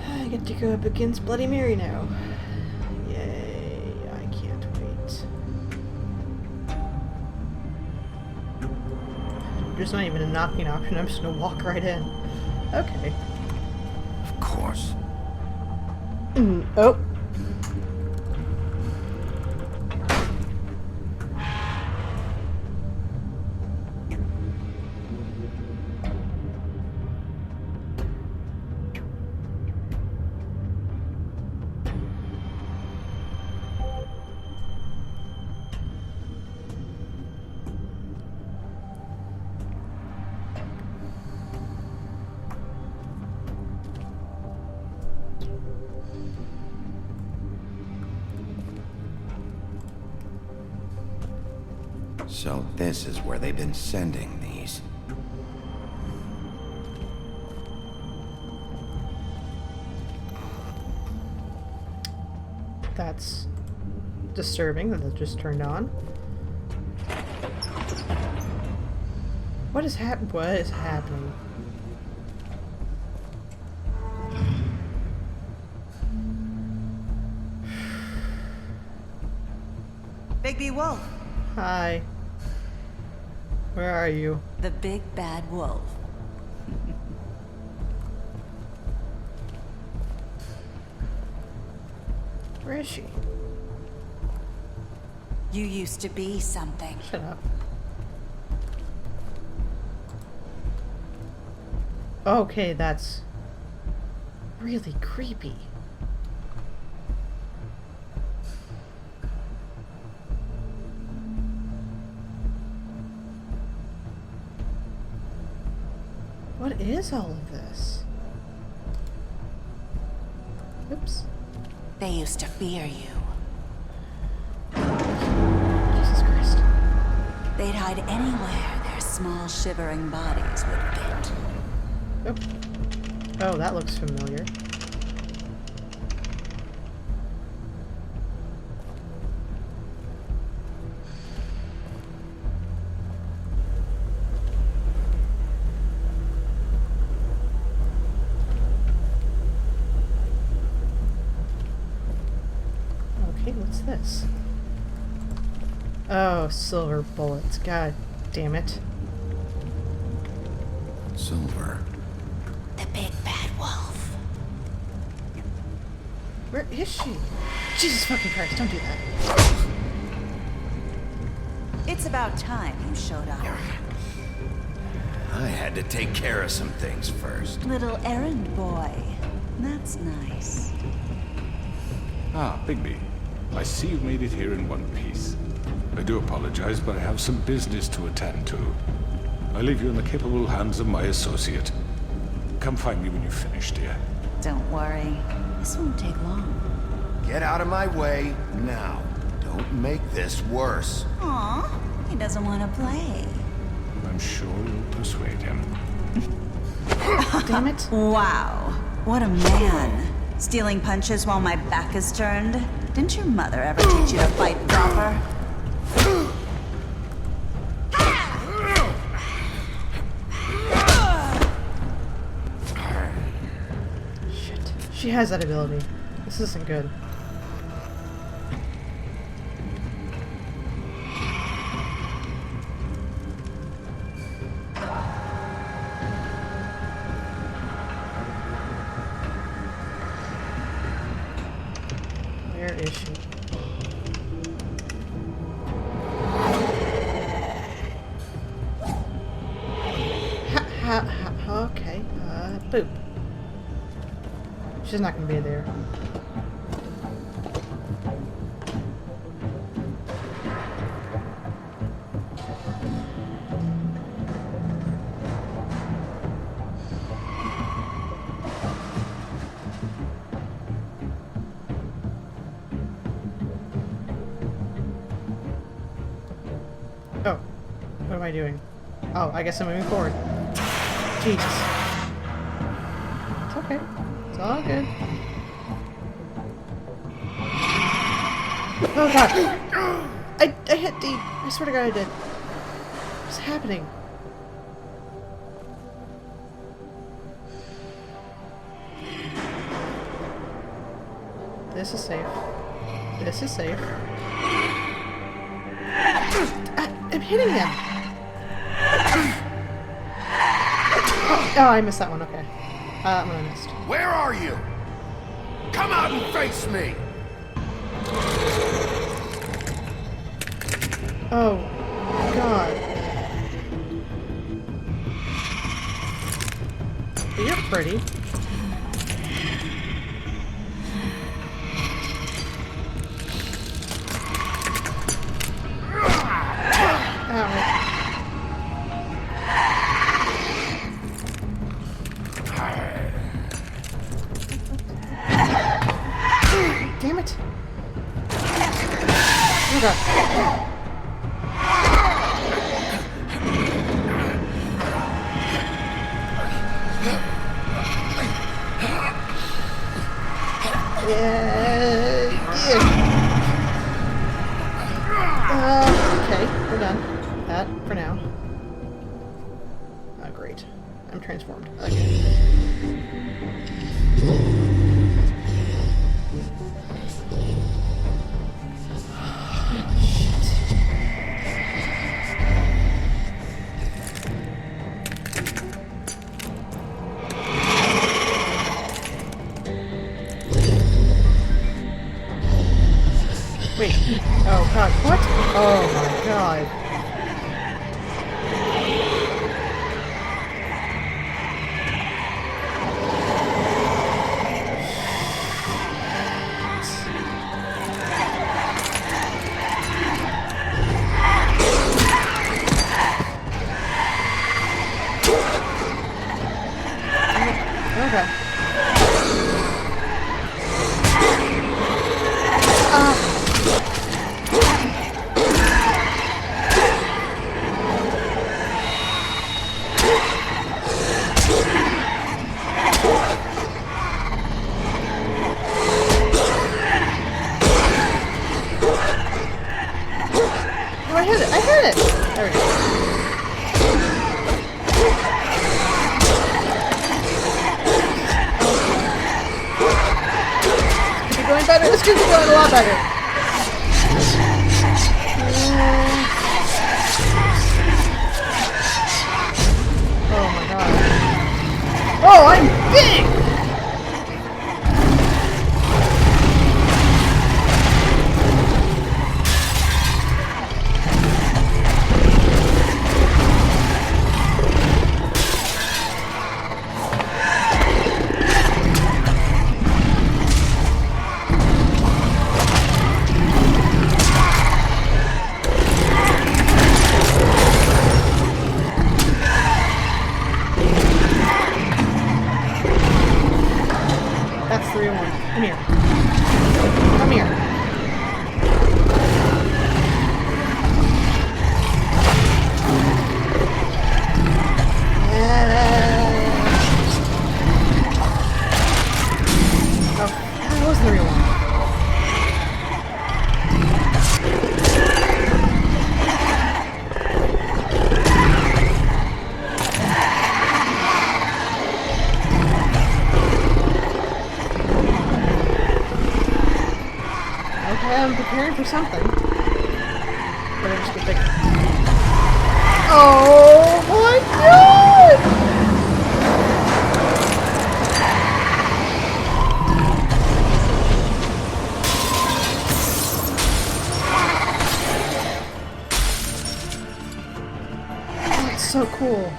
I get to go up against Bloody Mary now. Yay, I can't wait. There's not even a knocking option, I'm just gonna walk right in. Okay. Of course. Oh. So this is where they've been sending these. That's disturbing that that just turned on. What is happening? Bigby Wolf. Hi. Where are you? The big bad wolf. Where is she? You used to be something. Shut up. Okay, that's really creepy. What is all of this? Oops. They used to fear you. Jesus Christ. They'd hide anywhere their small shivering bodies would fit. Oh. Oh, that looks familiar. Okay, what's this? Oh, silver bullets. God damn it. Silver. The big bad wolf. Where is she? Jesus fucking Christ, don't do that. It's about time you showed up. I had to take care of some things first. Little errand boy. That's nice. Ah, Bigby. I see you've made it here in one piece. I do apologize, but I have some business to attend to. I leave you in the capable hands of my associate. Come find me when you've finished, dear. Don't worry. This won't take long. Get out of my way now. Don't make this worse. Aw, he doesn't want to play. I'm sure you'll persuade him. Damn it. Wow, what a man. Stealing punches while my back is turned? Didn't your mother ever teach you to fight proper? Shit. She has that ability. This isn't good. Where is she? Okay. Boop. She's not gonna be there. Oh, what am I doing? Oh, I guess I'm moving forward. Jesus. It's okay. It's all good. Oh god! I hit D! I swear to god I did. What's happening? This is safe. This is safe. I'm hitting him! Oh, I missed that one. Okay. I'm gonna miss. Where are you? Come out and face me! Oh, God. You're pretty. Damn it! Oh God. Okay, we're done. That for now. Oh, great. I'm transformed. Okay. Wait. Oh God. What? Oh my God. Okay. Oh, I hit it! I hit it! There we go. This could be going better. This could be going a lot better. Oh my God. Oh, I'm big! That's 3 and 1. Come here. Come here. Oh, that was the real one. Okay, I'm preparing for something. Better just get bigger. Oh my God! That's so cool.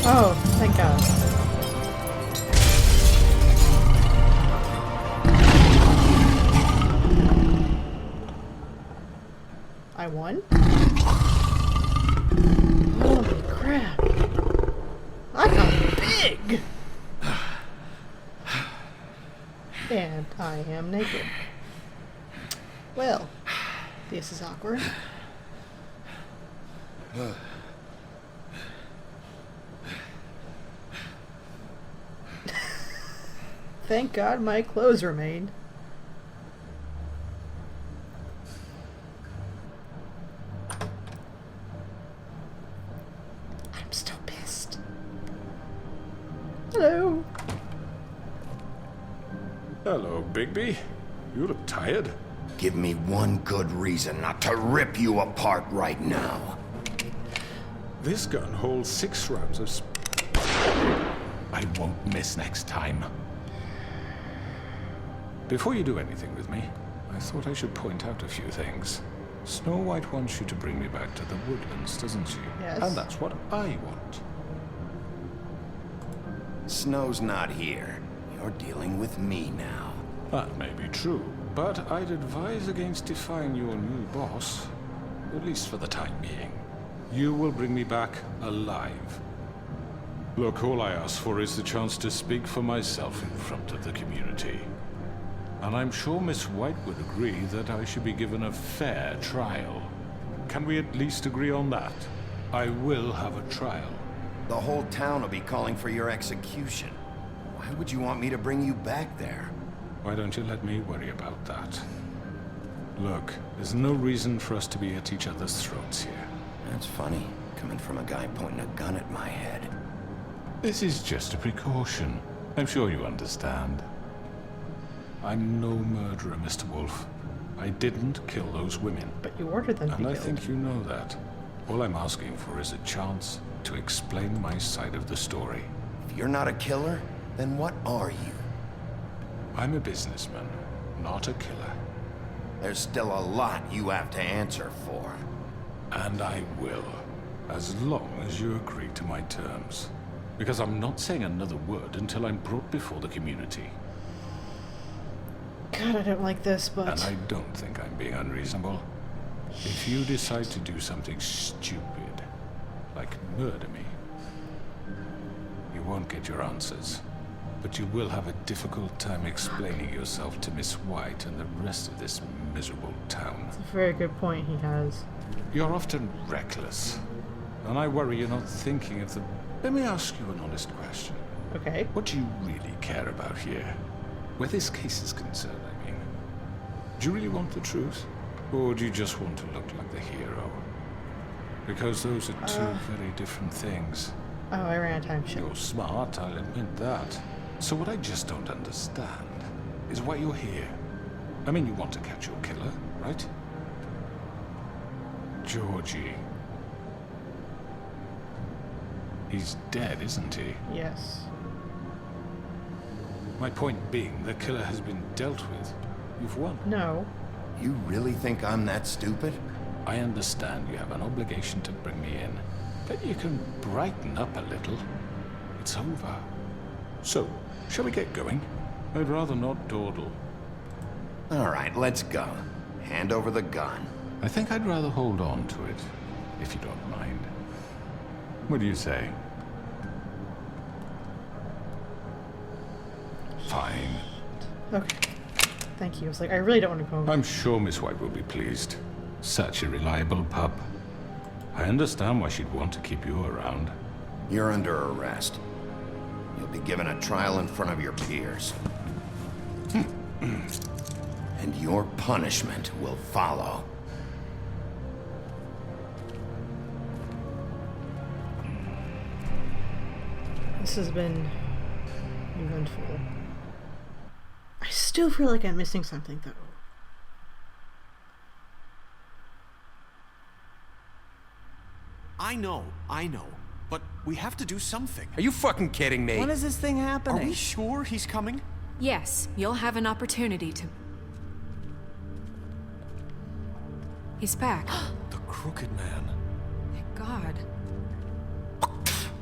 Oh, thank God. I won? Holy crap. I got big! And I am naked. Well, this is awkward. Thank God my clothes remained. I'm still pissed. Hello. Hello, Bigby. You look tired. Give me one good reason not to rip you apart right now. This gun holds 6 rounds of I won't miss next time. Before you do anything with me, I thought I should point out a few things. Snow White wants you to bring me back to the woodlands, doesn't she? Yes. And that's what I want. Snow's not here. You're dealing with me now. That may be true, but I'd advise against defying your new boss, at least for the time being. You will bring me back alive. Look, all I ask for is the chance to speak for myself in front of the community. And I'm sure Miss White would agree that I should be given a fair trial. Can we at least agree on that? I will have a trial. The whole town will be calling for your execution. Why would you want me to bring you back there? Why don't you let me worry about that? Look, there's no reason for us to be at each other's throats here. That's funny, coming from a guy pointing a gun at my head. This is just a precaution. I'm sure you understand. I'm no murderer, Mr. Wolf. I didn't kill those women. But you ordered them to be And I killed. think you know that. All I'm asking for is a chance to explain my side of the story. If you're not a killer, then what are you? I'm a businessman, not a killer. There's still a lot you have to answer for. And I will, as long as you agree to my terms. Because I'm not saying another word until I'm brought before the community. God, I don't like this, but... And I don't think I'm being unreasonable. If you decide to do something stupid, like murder me, you won't get your answers. But you will have a difficult time explaining yourself to Miss White and the rest of this miserable town. It's a very good point he has. You're often reckless, and I worry you're not thinking of the... Let me ask you an honest question. Okay. What do you really care about here? Where this case is concerned, I mean. Do you really want the truth? Or do you just want to look like the hero? Because those are two very different things. Oh, I ran out of time. Shit. You're smart, I'll admit that. So what I just don't understand is why you're here. I mean, you want to catch your killer, right? Georgie. He's dead, isn't he? Yes. My point being, the killer has been dealt with. You've won. No. You really think I'm that stupid? I understand you have an obligation to bring me in, but you can brighten up a little. It's over. So, shall we get going? I'd rather not dawdle. All right, let's go. Hand over the gun. I think I'd rather hold on to it, if you don't mind. What do you say? Fine. Okay. Thank you. I was like, I really don't want to go home. I'm sure Miss White will be pleased. Such a reliable pup. I understand why she'd want to keep you around. You're under arrest. You'll be given a trial in front of your peers. And your punishment will follow. This has been eventful. I still feel like I'm missing something, though. I know. But we have to do something. Are you fucking kidding me? When is this thing Are happening? we sure he's coming? Yes, you'll have an opportunity to... He's back. The Crooked Man. Thank God.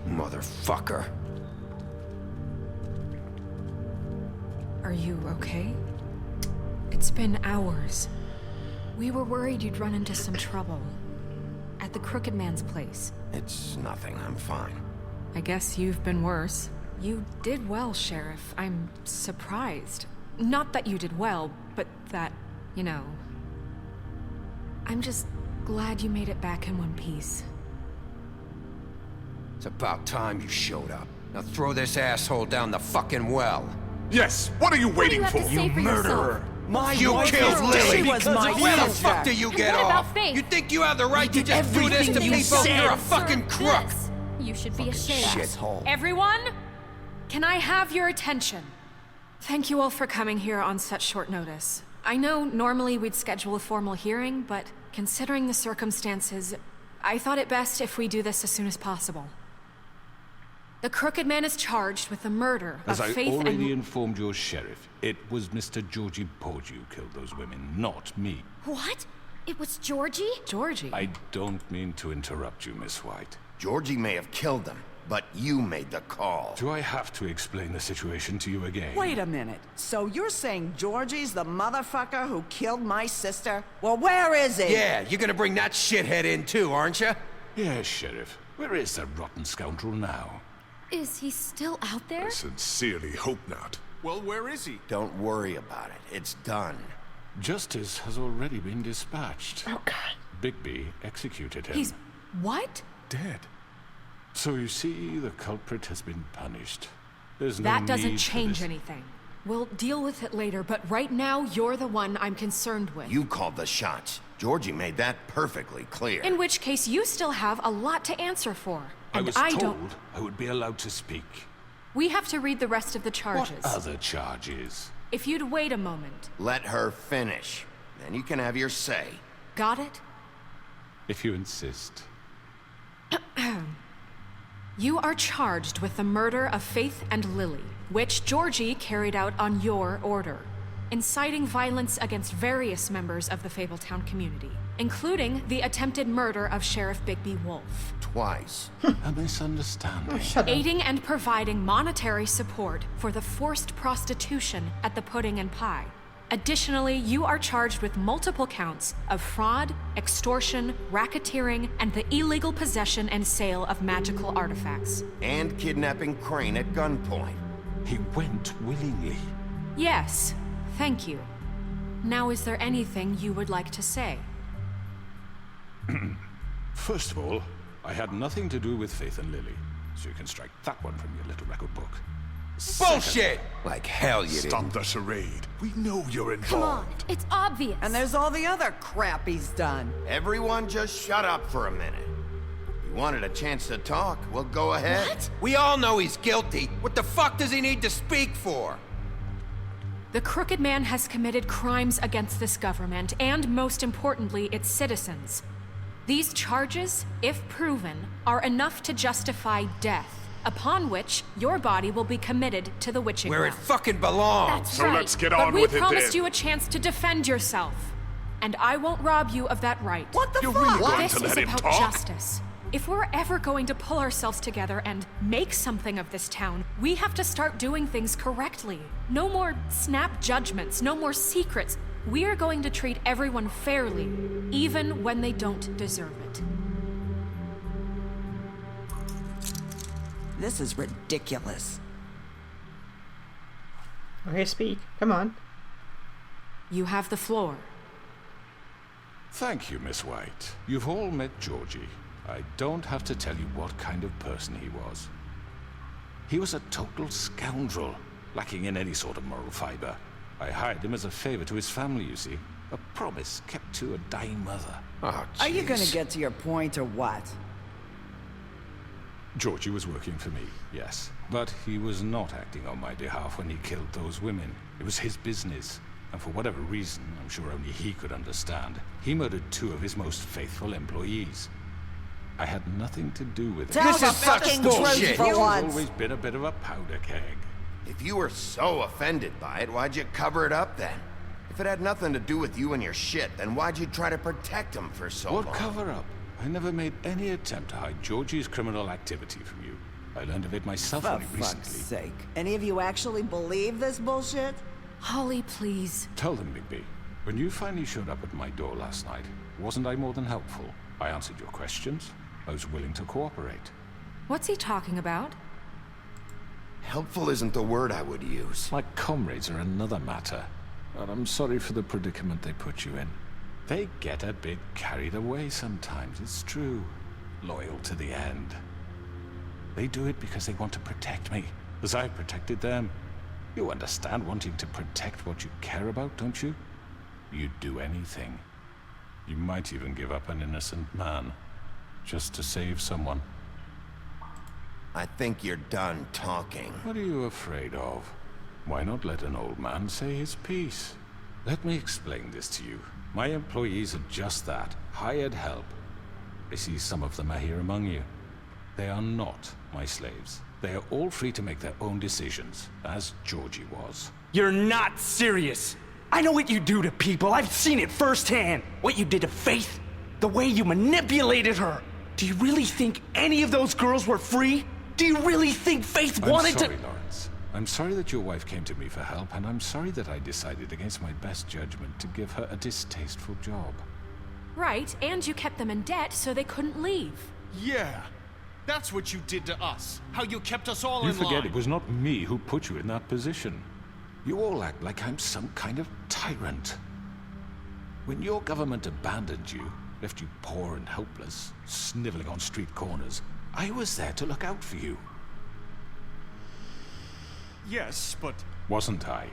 Motherfucker. Are you okay? It's been hours. We were worried you'd run into some trouble. At the Crooked Man's place. It's nothing, I'm fine. I guess you've been worse. You did well, Sheriff. I'm surprised. Not that you did well, but that, you know... I'm just glad you made it back in one piece. It's about time you showed up. Now throw this asshole down the fucking well. Yes, what are you What do waiting you have for? to say for yourself? My you killed Lily! was my Where the sister. fuck do you And get what off? about Faith? You think you have the right to just do this to everything you people? said. You're a fucking crook! This. You should be ashamed. Shithole. Everyone, can I have your attention? Thank you all for coming here on such short notice. I know normally we'd schedule a formal hearing, but considering the circumstances, I thought it best if we do this as soon as possible. The Crooked Man is charged with the murder As of I Faith already and... informed your sheriff, it was Mr. Georgie Porgy who killed those women, not me. What? It was Georgie? Georgie? I don't mean to interrupt you, Miss White. Georgie may have killed them, but you made the call. Do I have to explain the situation to you again? Wait a minute. So you're saying Georgie's the motherfucker who killed my sister? Well, where is he? Yeah, you're gonna bring that shithead in too, aren't you? Yes, Sheriff. Where is that rotten scoundrel now? Is he still out there? I sincerely hope not. Well, where is he? Don't worry about it. It's done. Justice has already been dispatched. Oh, God. Bigby executed him. He's... what? Dead. So you see, the culprit has been punished. There's no That doesn't need for change this. anything. We'll deal with it later, but right now, you're the one I'm concerned with. You called the shots. Georgie made that perfectly clear. In which case, you still have a lot to answer for. I And was I told don't... I would be allowed to speak. We have to read the rest of the charges. What other charges? If you'd wait a moment. Let her finish. Then you can have your say. Got it? If you insist. You are charged with the murder of Faith and Lily, which Georgie carried out on your order, inciting violence against various members of the Fabletown community, including the attempted murder of Sheriff Bigby Wolf. Twice. A misunderstanding. Shut up. Aiding and providing monetary support for the forced prostitution at the Pudding and Pie. Additionally, you are charged with multiple counts of fraud, extortion, racketeering, and the illegal possession and sale of magical artifacts. And kidnapping Crane at gunpoint. He went willingly. Yes, thank you. Now, is there anything you would like to say? First of all, I had nothing to do with Faith and Lily, so you can strike that one from your little record book. Bullshit! Like hell you Stop didn't. the charade. We know you're Come on, involved. it's obvious. And there's all the other crap he's done. Everyone just shut up for a minute. You wanted a chance to talk, well go ahead. What? We all know he's guilty. What the fuck does he need to speak for? The Crooked Man has committed crimes against this government and, most importantly, its citizens. These charges, if proven, are enough to justify death, upon which your body will be committed to the witching Where it ground. fucking belongs. That's So right. let's get But on we with it promised then. you a chance to defend yourself, and I won't rob you of that right. What the You're fuck? really going This to is let him about talk? justice. If we're ever going to pull ourselves together and make something of this town, we have to start doing things correctly. No more snap judgments, no more secrets. We are going to treat everyone fairly, even when they don't deserve it. This is ridiculous. Okay, speak. Come on. You have the floor. Thank you, Miss White. You've all met Georgie. I don't have to tell you what kind of person he was. He was a total scoundrel, lacking in any sort of moral fiber. I hired him as a favor to his family, you see. A promise kept to a dying mother. Oh, Are you gonna jeez. get to your point or what? Georgie was working for me, yes. But he was not acting on my behalf when he killed those women. It was his business. And for whatever reason, I'm sure only he could understand, he murdered 2 of his most faithful employees. I had nothing to do with it. Tell This the is such fucking bullshit. truth for He's once. always been a bit of a powder keg. If you were so offended by it, why'd you cover it up then? If it had nothing to do with you and your shit, then why'd you try to protect him for so What long? cover-up? I never made any attempt to hide Georgie's criminal activity from you. I learned of it myself For only fuck's recently. sake. Any of you actually believe this bullshit? Holly, please. Tell them, Bigby. When you finally showed up at my door last night, wasn't I more than helpful? I answered your questions. I was willing to cooperate. What's he talking about? Helpful isn't the word I would use. My comrades are another matter. And I'm sorry for the predicament they put you in. They get a bit carried away sometimes, it's true. Loyal to the end. They do it because they want to protect me, as I protected them. You understand wanting to protect what you care about, don't you? You'd do anything. You might even give up an innocent man, just to save someone. I think you're done talking. What are you afraid of? Why not let an old man say his piece? Let me explain this to you. My employees are just that, hired help. I see some of them are here among you. They are not my slaves. They are all free to make their own decisions, as Georgie was. You're not serious. I know what you do to people. I've seen it firsthand. What you did to Faith. The way you manipulated her. Do you really think any of those girls were free? Do you really think Faith wanted to— I'm sorry, Lawrence. I'm sorry that your wife came to me for help, and I'm sorry that I decided against my best judgment to give her a distasteful job. Right, and you kept them in debt so they couldn't leave. Yeah. That's what you did to us. How you kept us all in line. You forget it was not me who put you in that position. You all act like I'm some kind of tyrant. When your government abandoned you, left you poor and helpless, sniveling on street corners, I was there to look out for you. Yes, but... Wasn't I?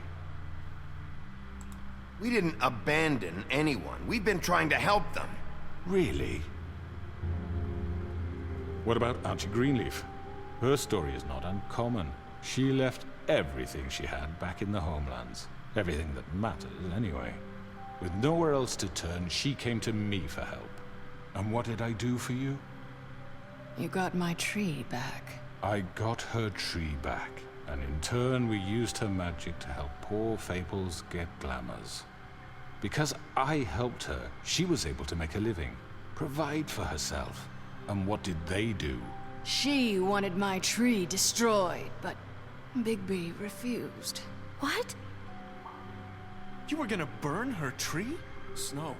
We didn't abandon anyone. We've been trying to help them. Really? What about Auntie Greenleaf? Her story is not uncommon. She left everything she had back in the homelands. Everything that matters, anyway. With nowhere else to turn, she came to me for help. And what did I do for you? You got my tree back. I got her tree back. And in turn, we used her magic to help poor Fables get glamours. Because I helped her, she was able to make a living, provide for herself. And what did they do? She wanted my tree destroyed, but Bigby refused. What? You were gonna burn her tree? Snow,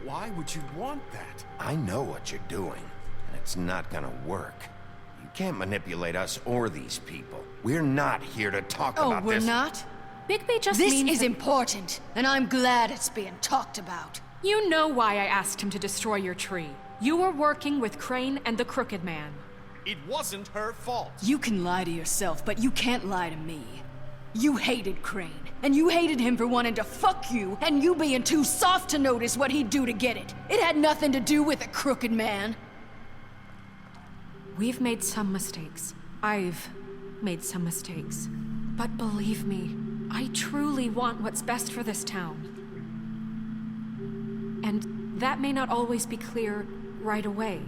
why would you want that? I know what you're doing, and it's not gonna work. You can't manipulate us or these people. We're not here to talk about we're this. not? Bigby just This means is that- important, and I'm glad it's being talked about. You know why I asked him to destroy your tree. You were working with Crane and the Crooked Man. It wasn't her fault. You can lie to yourself, but you can't lie to me. You hated Crane, and you hated him for wanting to fuck you, and you being too soft to notice what he'd do to get it. It had nothing to do with a Crooked Man. We've made some mistakes. I've made some mistakes. But believe me, I truly want what's best for this town. And that may not always be clear right away,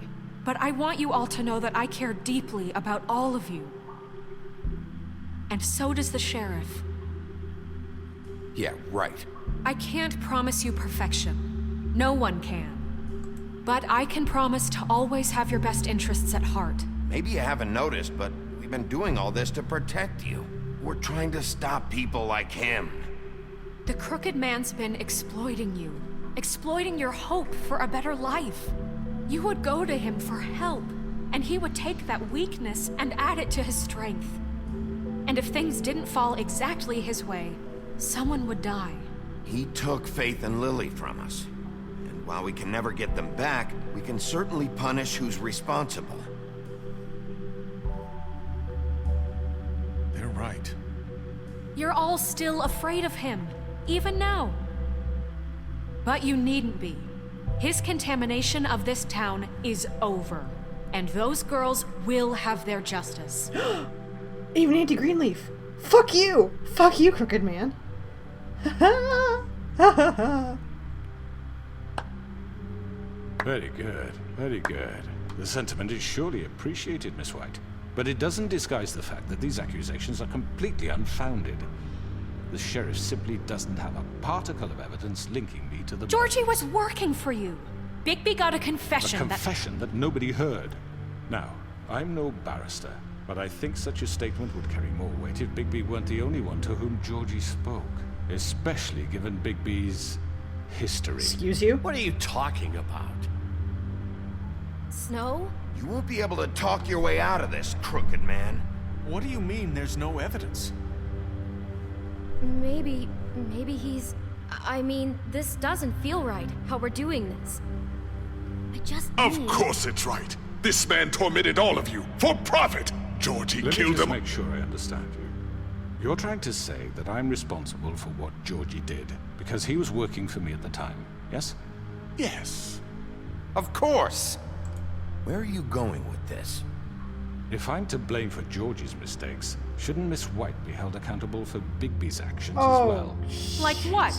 but I want you all to know that I care deeply about all of you. And so does the sheriff. Yeah, right. I can't promise you perfection. No one can. But I can promise to always have your best interests at heart. Maybe you haven't noticed, but we've been doing all this to protect you. We're trying to stop people like him. The Crooked Man's been exploiting you. Exploiting your hope for a better life. You would go to him for help, and he would take that weakness and add it to his strength. And if things didn't fall exactly his way, someone would die. He took Faith and Lily from us. And while we can never get them back, we can certainly punish who's responsible. They're right. You're all still afraid of him, even now. But you needn't be. His contamination of this town is over. And those girls will have their justice. Even Auntie Greenleaf. Fuck you! Fuck you, Crooked Man. Very good, very good. The sentiment is surely appreciated, Miss White. But it doesn't disguise the fact that these accusations are completely unfounded. The sheriff simply doesn't have a particle of evidence linking me to the... Georgie was working for you. Bigby got a confession A confession that nobody heard. Now, I'm no barrister, but I think such a statement would carry more weight if Bigby weren't the only one to whom Georgie spoke. Especially given Bigby's history. Excuse you? What are you talking about? Snow? You won't be able to talk your way out of this, Crooked Man. What do you mean there's no evidence? Maybe he's... I mean, this doesn't feel right, how we're doing this. I just Of need... course it's right. This man tormented all of you for profit. Georgie Let me killed just them. make sure I understand you. You're trying to say that I'm responsible for what Georgie did because he was working for me at the time, yes? Yes. Of course! Where are you going with this? If I'm to blame for Georgie's mistakes, shouldn't Miss White be held accountable for Bigby's actions as well? Like what?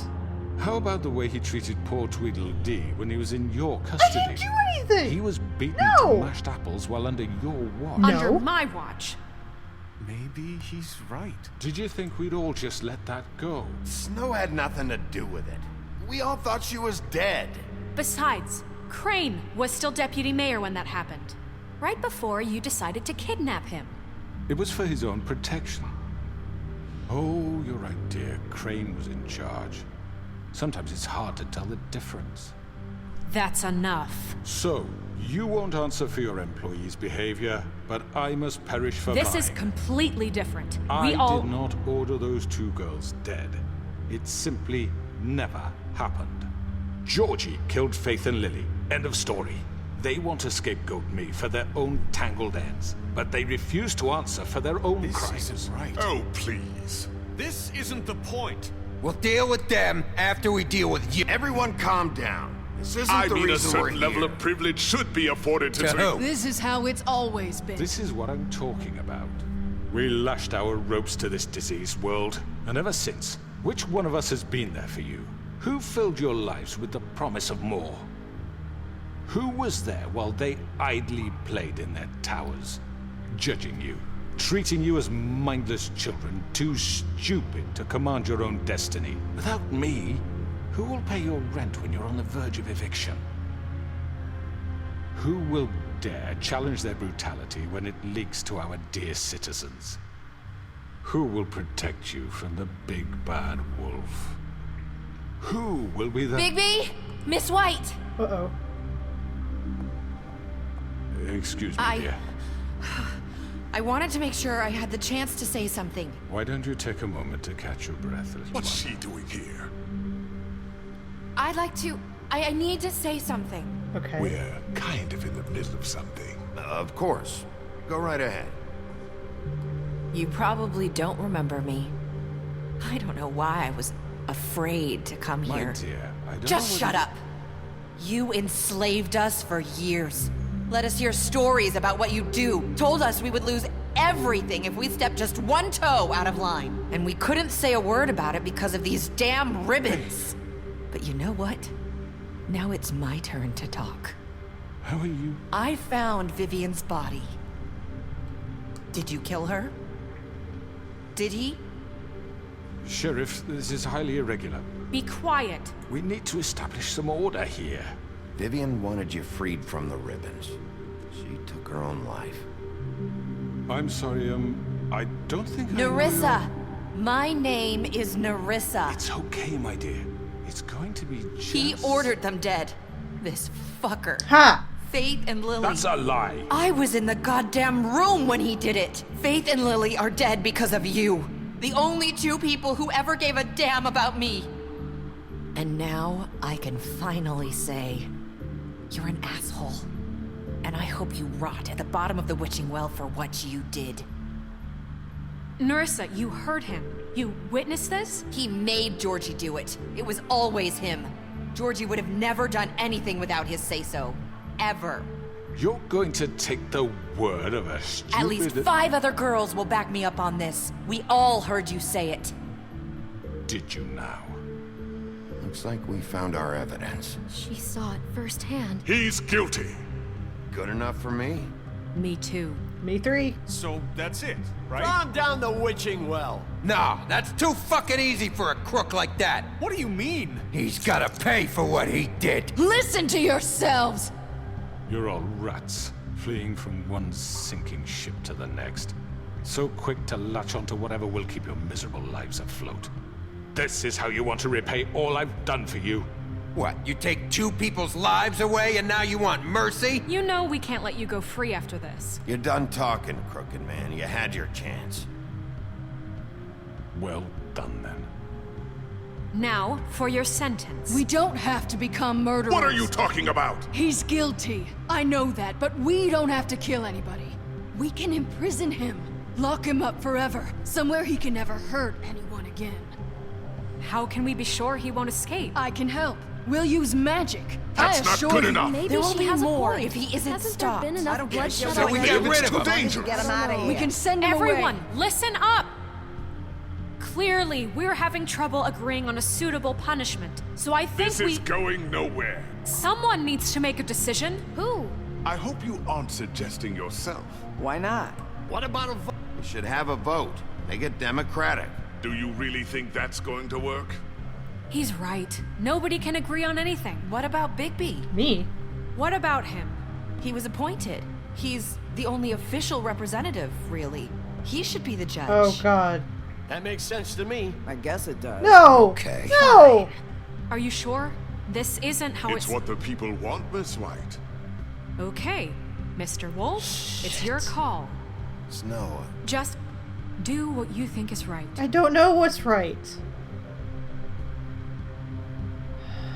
How about the way he treated poor Tweedledee when he was in your custody? I didn't do anything! He was beaten No! to mashed apples while under your watch. No. Under my watch. Maybe he's right. Did you think we'd all just let that go? Snow had nothing to do with it. We all thought she was dead. Besides, Crane was still deputy mayor when that happened. Right before you decided to kidnap him. It was for his own protection. Oh, you're right, dear. Crane was in charge. Sometimes it's hard to tell the difference. That's enough. So, you won't answer for your employees' behavior, but I must perish for This mine. is completely different. I We all... did not order those two girls dead. It simply never happened. Georgie killed Faith and Lily. End of story. They want to scapegoat me for their own tangled ends, but they refuse to answer for their own This crimes. isn't right. Oh, please. This isn't the point. We'll deal with them after we deal with you. Everyone calm down. This isn't I the mean, a reason we're certain level here. of privilege should be afforded to... To who? This is how it's always been. This is what I'm talking about. We lashed our ropes to this diseased world, and ever since, which one of us has been there for you? Who filled your lives with the promise of more? Who was there while they idly played in their towers, judging you, treating you as mindless children, too stupid to command your own destiny? Without me, who will pay your rent when you're on the verge of eviction? Who will dare challenge their brutality when it leaks to our dear citizens? Who will protect you from the big bad wolf? Who will be the... Bigby! Miss White! Uh-oh. Excuse me, dear. I wanted to make sure I had the chance to say something. Why don't you take a moment to catch your breath, little What's one? she doing here? I'd like to... I need to say something. Okay. We're kind of in the middle of something. Of course. Go right ahead. You probably don't remember me. I don't know why I was afraid to come My here. dear, I don't Just know shut whether- up. You enslaved us for years. Let us hear stories about what you do. Told us we would lose everything if we stepped just one toe out of line. And we couldn't say a word about it because of these damn ribbons. But you know what? Now it's my turn to talk. How are you? I found Vivian's body. Did you kill her? Did he? Sheriff, this is highly irregular. Be quiet. We need to establish some order here. Vivian wanted you freed from the ribbons. She took her own life. I'm sorry, I don't think Nerissa! My name is Nerissa. It's okay, my dear. It's going to be just... He ordered them dead. This fucker. Ha! Faith and Lily. That's a lie. I was in the goddamn room when he did it. Faith and Lily are dead because of you. The only two people who ever gave a damn about me. And now I can finally say, you're an asshole. And I hope you rot at the bottom of the witching well for what you did. Nerissa, you heard him. You witnessed this? He made Georgie do it. It was always him. Georgie would have never done anything without his say-so. Ever. You're going to take the word of a stupid... At least 5 other girls will back me up on this. We all heard you say it. Did you now? Looks like we found our evidence. She saw it firsthand. He's guilty. Good enough for me? Me too. Me three. So that's it, right? Calm down the witching well. No, that's too fucking easy for a crook like that. What do you mean? He's gotta pay for what he did. Listen to yourselves! You're all rats, fleeing from one sinking ship to the next. So quick to latch onto whatever will keep your miserable lives afloat. This is how you want to repay all I've done for you? What, you take 2 people's lives away and now you want mercy? You know we can't let you go free after this. You're done talking, crooked man. You had your chance. Well done, then. Now, for your sentence. We don't have to become murderers. What are you talking about? He's guilty. I know that, but we don't have to kill anybody. We can imprison him. Lock him up forever, somewhere he can never hurt anyone again. How can we be sure he won't escape? I can help. We'll use magic. That's I not assure good you. enough. Maybe There will she be has more a point. if he isn't Hasn't stopped. there been enough I don't care. bloodshed So we already? get rid of him. Too dangerous. Get him out of here. We can send him Everyone, away. listen up! Clearly, we're having trouble agreeing on a suitable punishment. So I think This is going nowhere. someone needs to make a decision. Who? I hope you aren't suggesting yourself. Why not? What about a vote? We should have a vote. Make it democratic. Do you really think that's going to work? He's right. Nobody can agree on anything. What about Bigby? Me? What about him? He was appointed. He's the only official representative, really. He should be the judge. Oh god. That makes sense to me. I guess it does. No! Okay. No! Are you sure? This isn't how It's what the people want, Miss White. Okay, Mr. Wolf, it's your call. Snow. Just do what you think is right. I don't know what's right.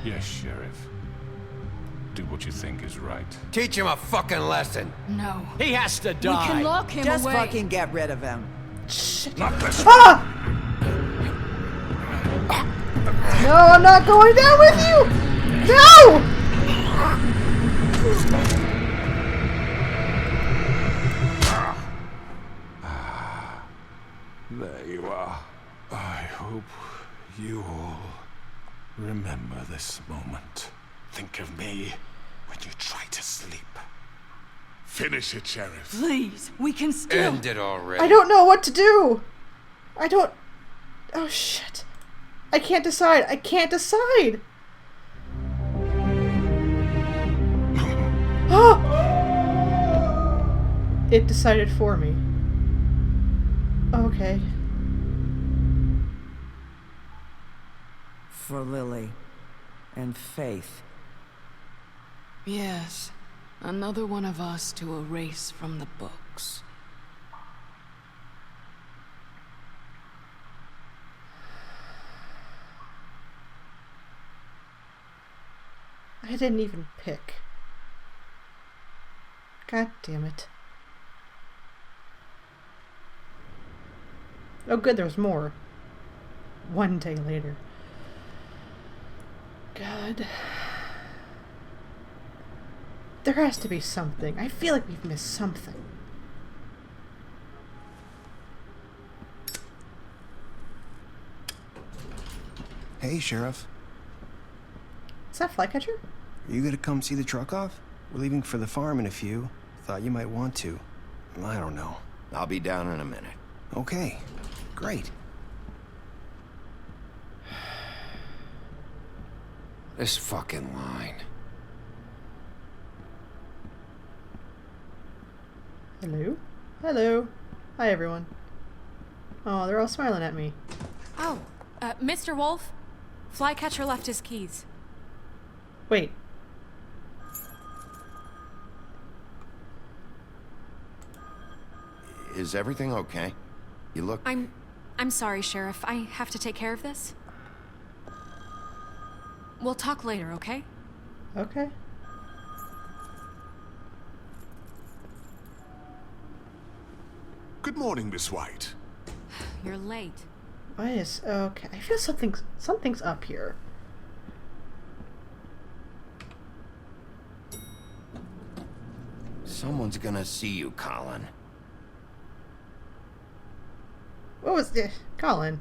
Yes, Sheriff. Do what you think is right. Teach him a fucking lesson. No. He has to We die. can lock him Just away. fucking get rid of him. Not this. Ah! No, I'm not going down with you! No! There you are. I hope you all remember this moment. Think of me when you try to sleep. Finish it, Sheriff. Please, we can still. End it already. I don't know what to do! I don't... Oh shit. I can't decide. I can't decide! Oh! It decided for me. Okay. For Lily. And Faith. Yes. Another one of us to erase from the books. I didn't even pick. God damn it. Oh good, there's more. One day later. God. There has to be something. I feel like we've missed something. Hey, Sheriff. Is that Flycatcher? Are you gonna come see the truck off? We're leaving for the farm in a few. Thought you might want to. I don't know. I'll be down in a minute. Okay. Great. This fucking line. Hello? Hello. Hi, everyone. Oh, they're all smiling at me. Oh, Mr. Wolf, Flycatcher left his keys. Wait. Is everything okay? You look... I'm sorry, Sheriff. I have to take care of this. We'll talk later, okay? Okay. Good morning, Miss White. You're late. Why is... Okay. I feel something's up here. Someone's gonna see you, Colin. What was this? Colin?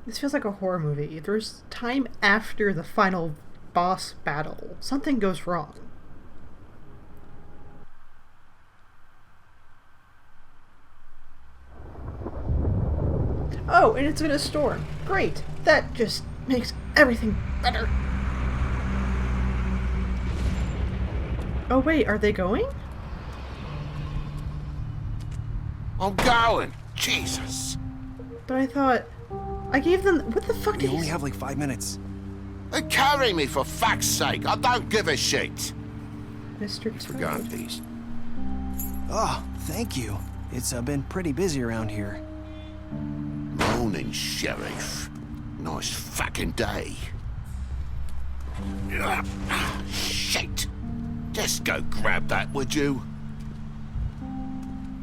This feels like a horror movie. There's time after the final boss battle. Something goes wrong. Oh, and it's in a storm. Great. That just makes everything better. Oh wait, are they going? I'm going! Jesus! But I thought... I gave them... What the fuck We did only he... have like 5 minutes. Carry me for fuck's sake! I don't give a shit! Mr. Forgot these. Oh, thank you. It's been pretty busy around here. No Morning, Sheriff. Nice fucking day. Shit! Just go grab that, would you?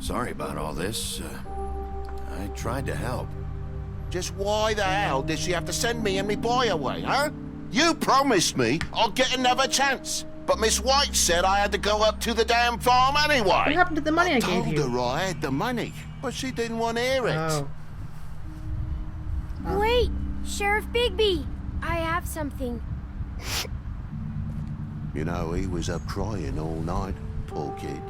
Sorry about all this. I tried to help. Just why the hell did she have to send me and me boy away, huh? You promised me I'll get another chance. But Miss White said I had to go up to the damn farm anyway. What happened to the money I gave you? told her I had the money, but she didn't want to hear it. Oh. Wait, Sheriff Bigby, I have something. You know, he was up crying all night, poor kid.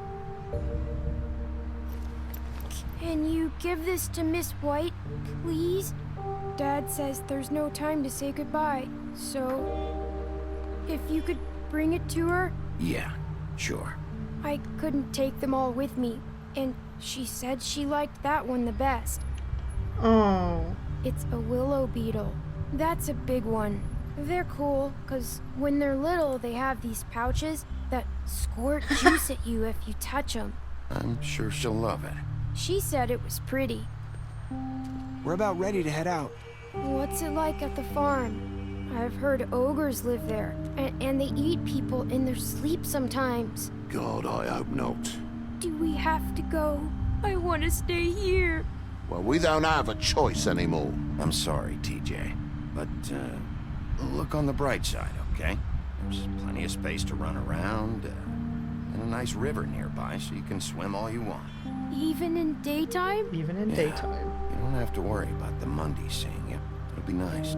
Can you give this to Miss White, please? Dad says there's no time to say goodbye, so if you could bring it to her? Yeah, sure. I couldn't take them all with me, and she said she liked that one the best. Oh. It's a willow beetle. That's a big one. They're cool, because when they're little, they have these pouches that squirt juice at you if you touch them. I'm sure she'll love it. She said it was pretty. We're about ready to head out. What's it like at the farm? I've heard ogres live there, and they eat people in their sleep sometimes. God, I hope not. Do we have to go? I want to stay here. Well, we don't have a choice anymore. I'm sorry, TJ. But, look on the bright side, okay? There's plenty of space to run around, and a nice river nearby, so you can swim all you want. Even in daytime? Even in daytime. You don't have to worry about the Mundy seeing you. It'll be nice.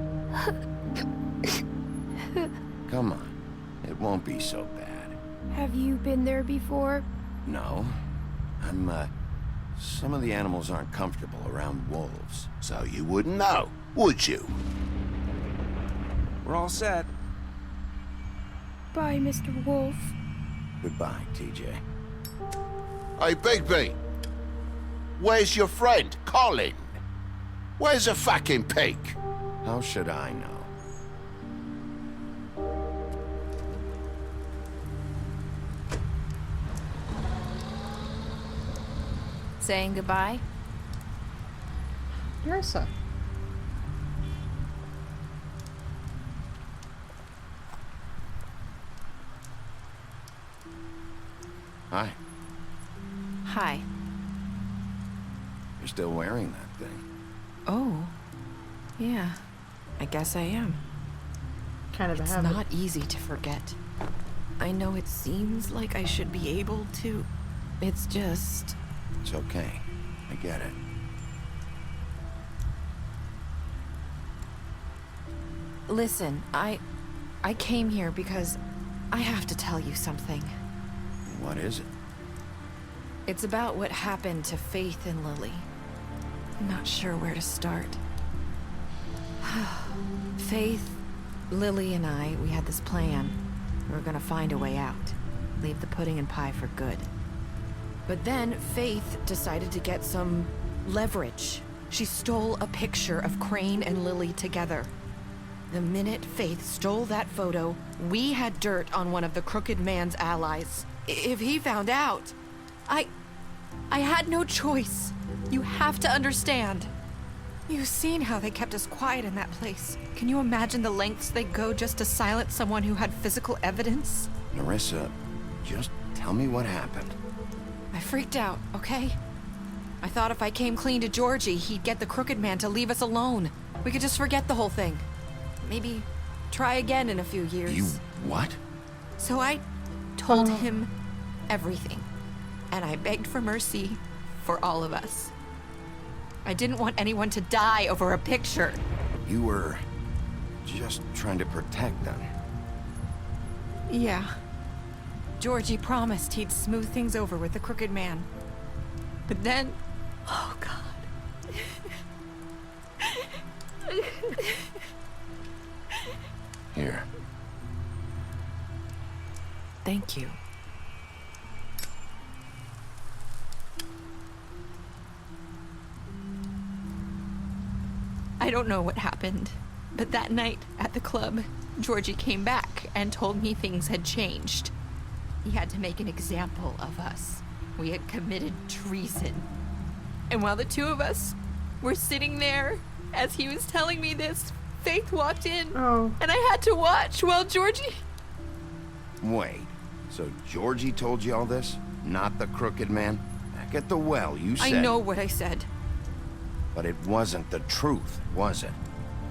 Come on. It won't be so bad. Have you been there before? No. Some of the animals aren't comfortable around wolves. So you wouldn't know, would you? We're all set. Bye, Mr. Wolf. Goodbye, TJ. Hey, Bigby. Where's your friend, Colin? Where's the fucking pig? How should I know? Saying goodbye? Marissa. Hi. Hi. You're still wearing that thing. Oh. Yeah. I guess I am. Kind of a It's habit. not easy to forget. I know it seems like I should be able to. It's just... It's okay. I get it. Listen, I came here because I have to tell you something. What is it? It's about what happened to Faith and Lily. I'm not sure where to start. Faith, Lily, and I, we had this plan. We were gonna find a way out. Leave the pudding and pie for good. But then Faith decided to get some leverage. She stole a picture of Crane and Lily together. The minute Faith stole that photo, we had dirt on one of the Crooked Man's allies. If he found out, I had no choice. You have to understand. You've seen how they kept us quiet in that place. Can you imagine the lengths they go just to silence someone who had physical evidence? Marissa, just tell me what happened. I freaked out, okay? I thought if I came clean to Georgie, he'd get the Crooked Man to leave us alone. We could just forget the whole thing. Maybe try again in a few years. You what? So I told him everything. And I begged for mercy for all of us. I didn't want anyone to die over a picture. You were just trying to protect them. Yeah. Georgie promised he'd smooth things over with the Crooked Man. But then... Oh, God. Here. Thank you. I don't know what happened, but that night at the club, Georgie came back and told me things had changed. He had to make an example of us. We had committed treason. And while the two of us were sitting there, As he was telling me this, Faith walked in, Oh. and I had to watch while Georgie... Wait, so Georgie told you all this? Not the crooked man? Back at the well, you said... I know what I said. But it wasn't the truth, was it?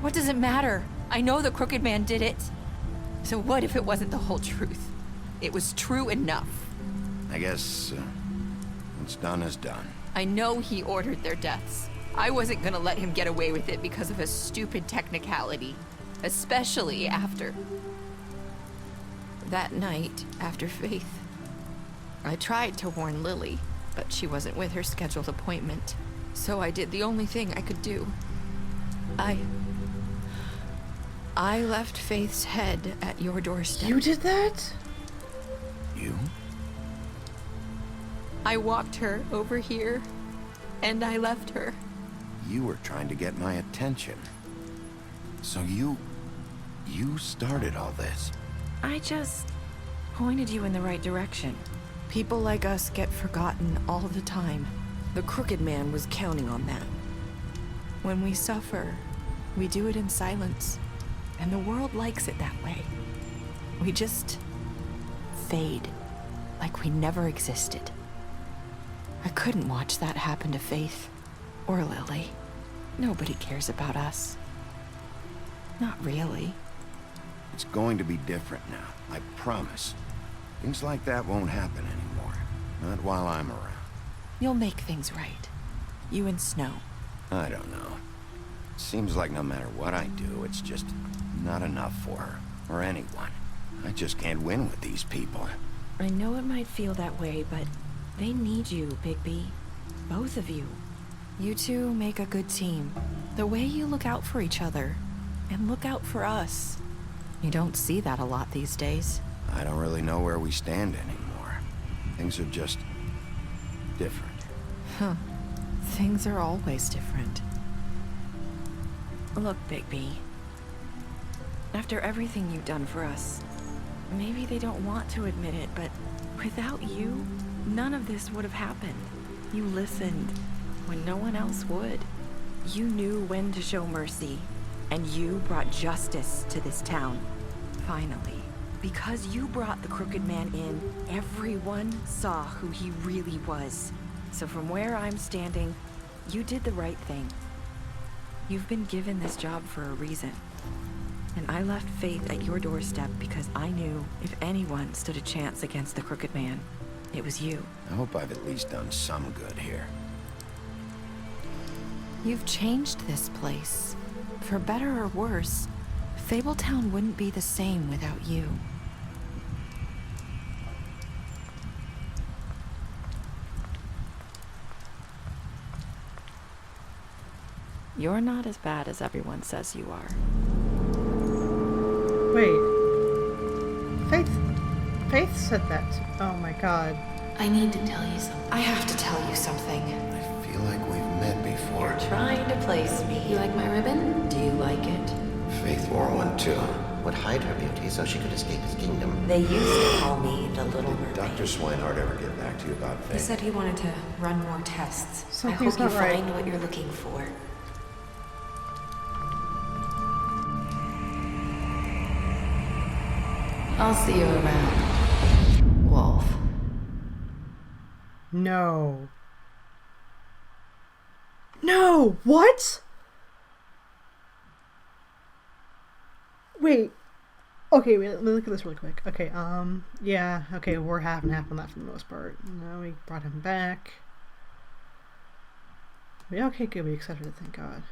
What does it matter? I know the crooked man did it. So what if it wasn't the whole truth? It was true enough. I guess what's done is done. I know he ordered their deaths. I wasn't gonna let him get away with it because of a stupid technicality. Especially after... that night, after Faith. I tried to warn Lily, but she wasn't with her scheduled appointment. So I did the only thing I could do. I left Faith's head at your doorstep. You did that? You? I walked her over here, and I left her. You were trying to get my attention. So you started all this. I just pointed you in the right direction. People like us get forgotten all the time. The crooked man was counting on that. When we suffer, we do it in silence. And the world likes it that way. We just fade, like we never existed. I couldn't watch that happen to Faith or Lily. Nobody cares about us. Not really. It's going to be different now, I promise. Things like that won't happen anymore. Not while I'm around. You'll make things right. You and Snow. I don't know. Seems like no matter what I do, it's just not enough for her, or anyone. I just can't win with these people. I know it might feel that way, but they need you, Bigby. Both of you. You two make a good team. The way you look out for each other, and look out for us. You don't see that a lot these days. I don't really know where we stand anymore. Things are just different. Huh. Things are always different. Look, Bigby. After everything you've done for us, maybe they don't want to admit it, but without you, none of this would have happened. You listened when no one else would. You knew when to show mercy, and you brought justice to this town. Finally. Because you brought the crooked man in, everyone saw who he really was. So from where I'm standing, you did the right thing. You've been given this job for a reason. And I left Faith at your doorstep because I knew if anyone stood a chance against the crooked man, it was you. I hope I've at least done some good here. You've changed this place. For better or worse, Fabletown wouldn't be the same without you. You're not as bad as everyone says you are. Wait. Faith said that. Oh my god. I need to tell you something. I have to tell you something. I feel like we've met before. You're trying to place me. You like my ribbon? Do you like it? Faith wore one too. Would hide her beauty so she could escape his kingdom. They used to call me the Little Mermaid. Dr. Swinehart ever get back to you about Faith? He said he wanted to run more tests. Something's I hope you not right. find what you're looking for. I'll see you around, Wolf. No. No! What? Wait. Okay, wait, let me look at this really quick. Okay, yeah, okay, we're half and half on that for the most part. No, we brought him back. Yeah, okay, good, we accepted it, thank God.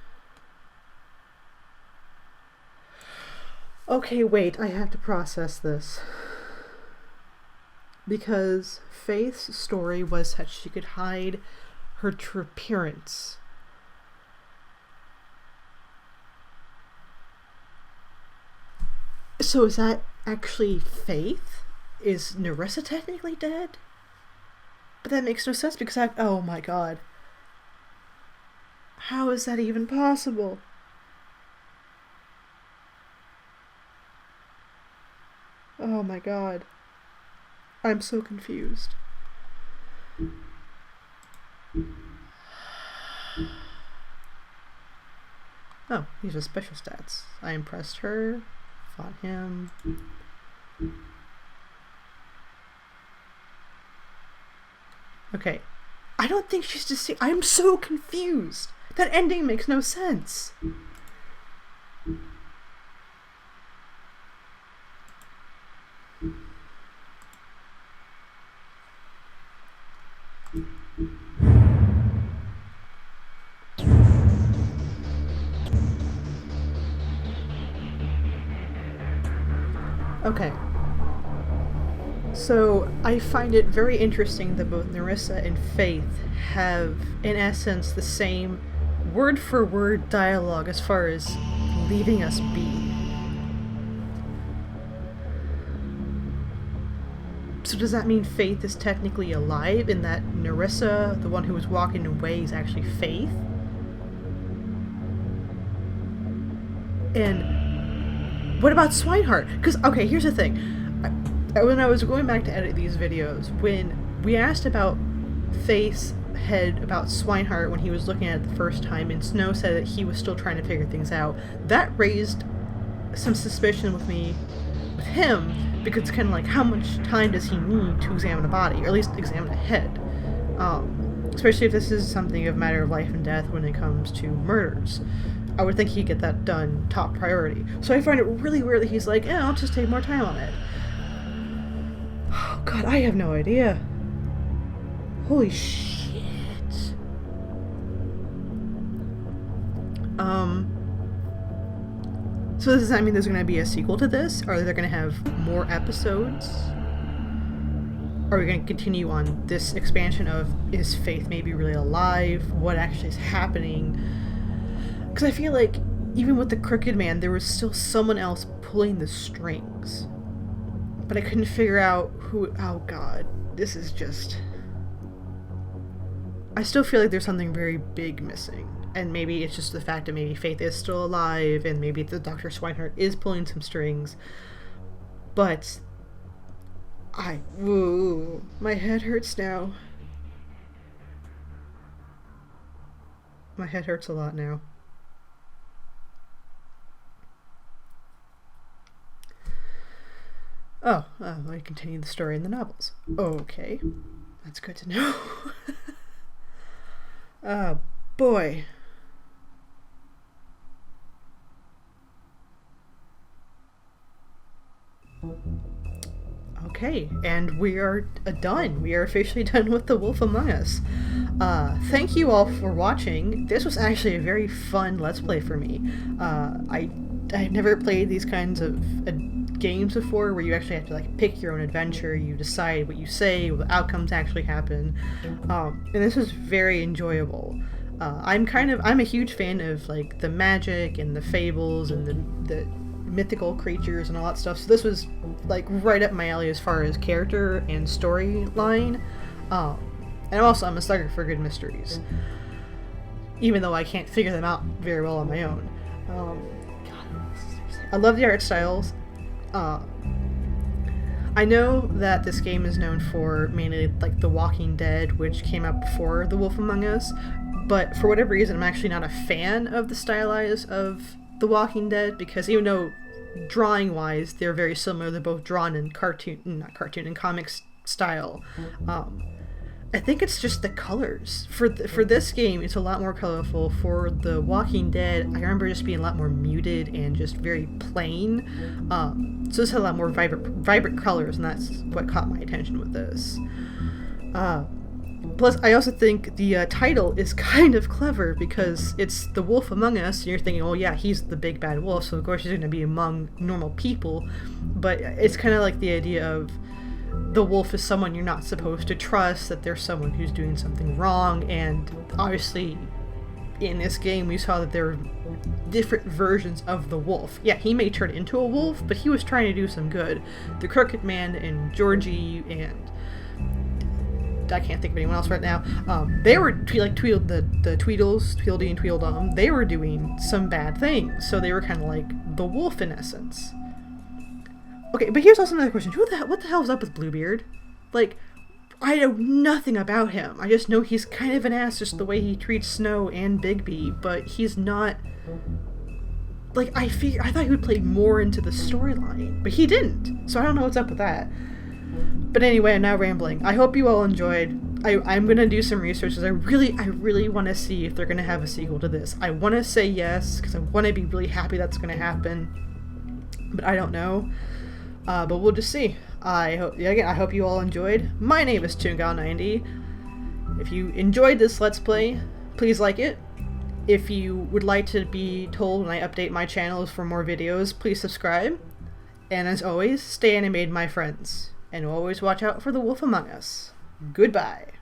Okay, wait, I have to process this. Because Faith's story was that she could hide her true appearance. So is that actually Faith? Is Nerissa technically dead? But that makes no sense because oh my god. How is that even possible? Oh my god. I'm so confused. Oh, these are special stats. I impressed her, fought him. Okay. I don't think she's deceived. I'm so confused. That ending makes no sense. Okay. So, I find it very interesting that both Nerissa and Faith have, in essence, the same word-for-word dialogue as far as leaving us be. So does that mean Faith is technically alive, in that Nerissa, the one who was walking away, is actually Faith? And what about Swinehart? Because, okay, here's the thing. When I was going back to edit these videos, when we asked about Faith's head about Swinehart when he was looking at it the first time, and Snow said that he was still trying to figure things out, that raised some suspicion with him, because it's kind of like, how much time does he need to examine a body, or at least examine a head? Especially if this is something of matter of life and death when it comes to murders. I would think he'd get that done top priority. So I find it really weird that he's like, yeah, I'll just take more time on it. Oh god, I have no idea. Holy shit. So does that mean there's going to be a sequel to this? Are they going to have more episodes? Are we going to continue on this expansion of, is Faith maybe really alive? What actually is happening? Because I feel like, even with the Crooked Man, there was still someone else pulling the strings. But I couldn't figure out who... Oh god, this is just... I still feel like there's something very big missing. And maybe it's just the fact that maybe Faith is still alive, and maybe the Dr. Swinehart is pulling some strings. But... Ooh, my head hurts now. My head hurts a lot now. Oh, I continue the story in the novels. Okay. That's good to know. Boy. Okay, and we are done. We are officially done with The Wolf Among Us. Thank you all for watching. This was actually a very fun Let's Play for me. I've never played these kinds of games before, where you actually have to like pick your own adventure, you decide what you say, what outcomes actually happen, and this was very enjoyable. I'm a huge fan of like the magic and the fables and the mythical creatures and all that stuff, so this was like right up my alley as far as character and storyline, and I'm a sucker for good mysteries, even though I can't figure them out very well on my own. I love the art styles. I know that this game is known for mainly like The Walking Dead, which came out before The Wolf Among Us, but for whatever reason I'm actually not a fan of the stylized of The Walking Dead, because even though drawing wise they're very similar, they're both drawn in comics style. I think it's just the colors. For this game, it's a lot more colorful. For The Walking Dead, I remember just being a lot more muted and just very plain. So this had a lot more vibrant colors, and that's what caught my attention with this. Plus, I also think the title is kind of clever, because it's The Wolf Among Us, and you're thinking, oh yeah, he's the big bad wolf, so of course he's going to be among normal people. But it's kind of like the idea of the wolf is someone you're not supposed to trust, that there's someone who's doing something wrong, and obviously in this game we saw that there were different versions of the wolf. Yeah, he may turn into a wolf, but he was trying to do some good. The Crooked Man and Georgie and I can't think of anyone else right now. They were the Tweedles, Tweedledee and Tweedledum. They were doing some bad things, so they were kind of like the wolf in essence. Okay, but here's also another question. What the hell is up with Bluebeard? Like, I know nothing about him. I just know he's kind of an ass, just the way he treats Snow and Bigby, but he's not like, I thought he would play more into the storyline, but he didn't. So I don't know what's up with that. But anyway, I'm now rambling. I hope you all enjoyed. I'm gonna do some research, because I really want to see if they're gonna have a sequel to this. I want to say yes, because I want to be really happy that's gonna happen, but I don't know. But we'll just see. I hope you all enjoyed. My name is Toongal90. If you enjoyed this Let's Play, please like it. If you would like to be told when I update my channels for more videos, please subscribe. And as always, stay animated, my friends. And always watch out for the wolf among us. Goodbye.